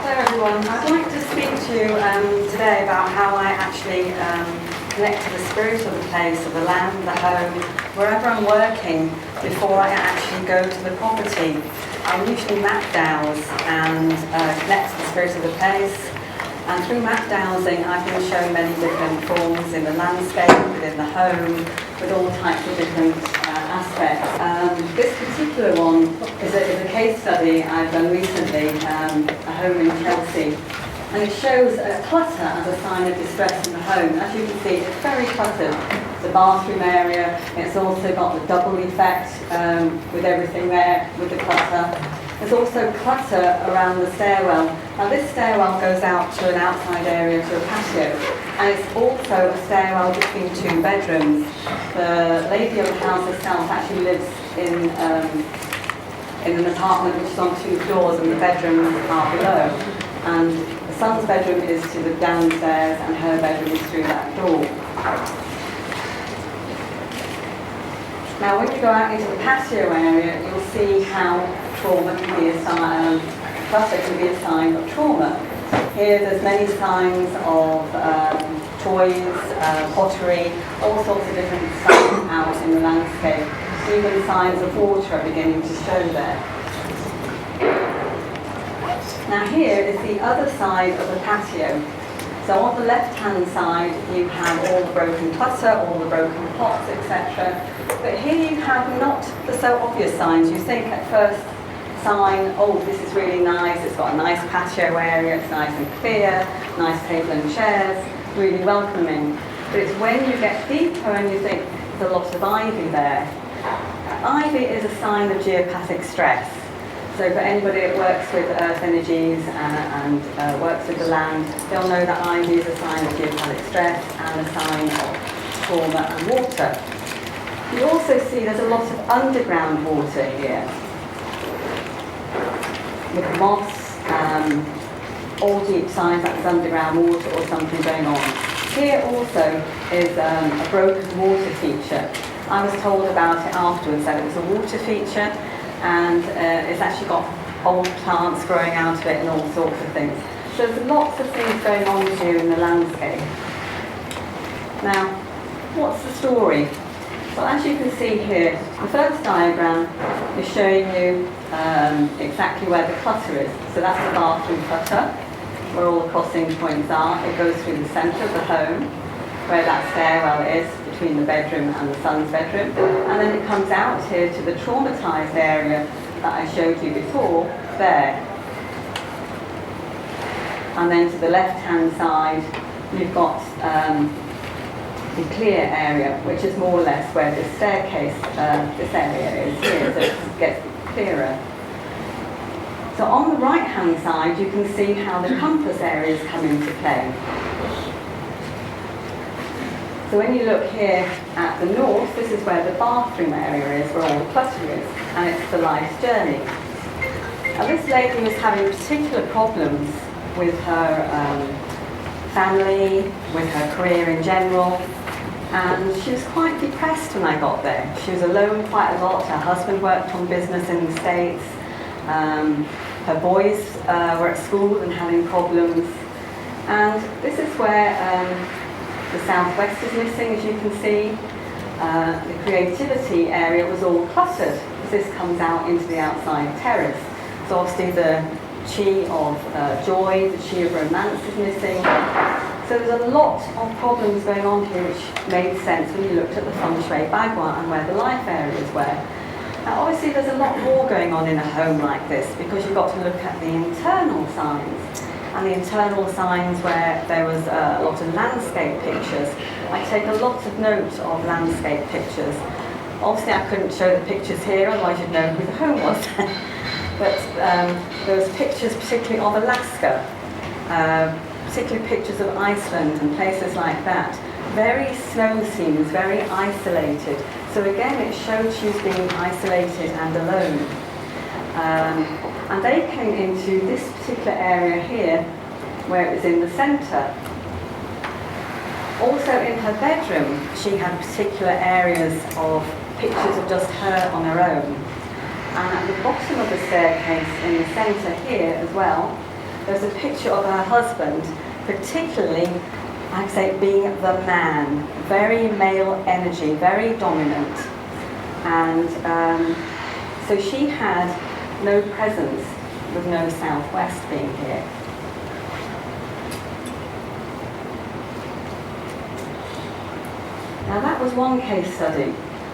Hello everyone, I'd like to speak to you today about how I actually connect to the spirit of the place, of the land, the home, wherever I'm working before I actually go to the property. I usually map dowse and connect to the spirit of the place. And through map dowsing, I've been shown many different forms in the landscape, within the home, with all types of different aspects. This particular one is a case study I've done recently, a home in Chelsea. And it shows clutter as a sign of distress in the home. As you can see, it's very cluttered. The bathroom area, it's also got the double effect with everything there, with the clutter. There's also clutter around the stairwell. Now this stairwell goes out to an outside area, to a patio, and it's also a stairwell between two bedrooms. The lady of the house herself actually lives in an apartment which is on 2 floors, and the bedrooms are below. And the son's bedroom is to the downstairs, and her bedroom is through that door. Now when you go out into the patio area, you'll see how trauma can be a sign, clutter can be a sign of trauma. Here there's many signs of toys, pottery, all sorts of different signs out in the landscape. Even signs of water are beginning to show there. Now here is the other side of the patio. So on the left-hand side, you have all the broken clutter, all the broken pots, etc. But here you have not the so obvious signs. You think at first sign, oh, this is really nice, it's got a nice patio area, it's nice and clear, nice table and chairs, really welcoming. But it's when you get deeper and you think there's a lot of ivy there. Ivy is a sign of geopathic stress. So for anybody that works with earth energies and works with the land, they'll know that ivy is a sign of geopathic stress and a sign of trauma and water. You also see there's a lot of underground water here, with moss, all deep signs that there's underground water or something going on. Here also is a broken water feature. I was told about it afterwards that it was a water feature, and it's actually got old plants growing out of it and all sorts of things. So there's lots of things going on here in the landscape. Now, what's the story? Well, as you can see here, the first diagram is showing you exactly where the clutter is. So that's the bathroom clutter, where all the crossing points are. It goes through the centre of the home, where that stairwell is, between the bedroom and the son's bedroom. And then it comes out here to the traumatised area that I showed you before, there. And then to the left-hand side, you've got the clear area, which is more or less where this staircase, this area is here, so it gets clearer. So on the right-hand side, you can see how the compass areas come into play. So when you look here at the north, this is where the bathroom area is, where all the clutter is, and it's the life's journey. Now this lady was having particular problems with her family, with her career in general, and she was quite depressed when I got there. She was alone quite a lot. Her husband worked on business in the States. Her boys were at school and having problems. And this is where the southwest is missing, as you can see. The creativity area was all cluttered, as this comes out into the outside terrace. So obviously the chi of joy, the chi of romance is missing. So there's a lot of problems going on here which made sense when you looked at the Feng Shui bagua and where the life areas were. Now obviously there's a lot more going on in a home like this, because you've got to look at the internal signs. And the internal signs where there was a lot of landscape pictures. I take a lot of note of landscape pictures. Obviously I couldn't show the pictures here, otherwise you'd know who the home was. But there was pictures particularly of Alaska, particularly pictures of Iceland and places like that. Very snow scenes, very isolated. So again it showed she was being isolated and alone. And they came into this particular area here, where it was in the centre. Also in her bedroom, she had particular areas of pictures of just her on her own. And at the bottom of the staircase, in the centre here as well, there's a picture of her husband, particularly, I'd say, being the man, very male energy, very dominant. And so she had no presence with no southwest being here. Now that was one case study.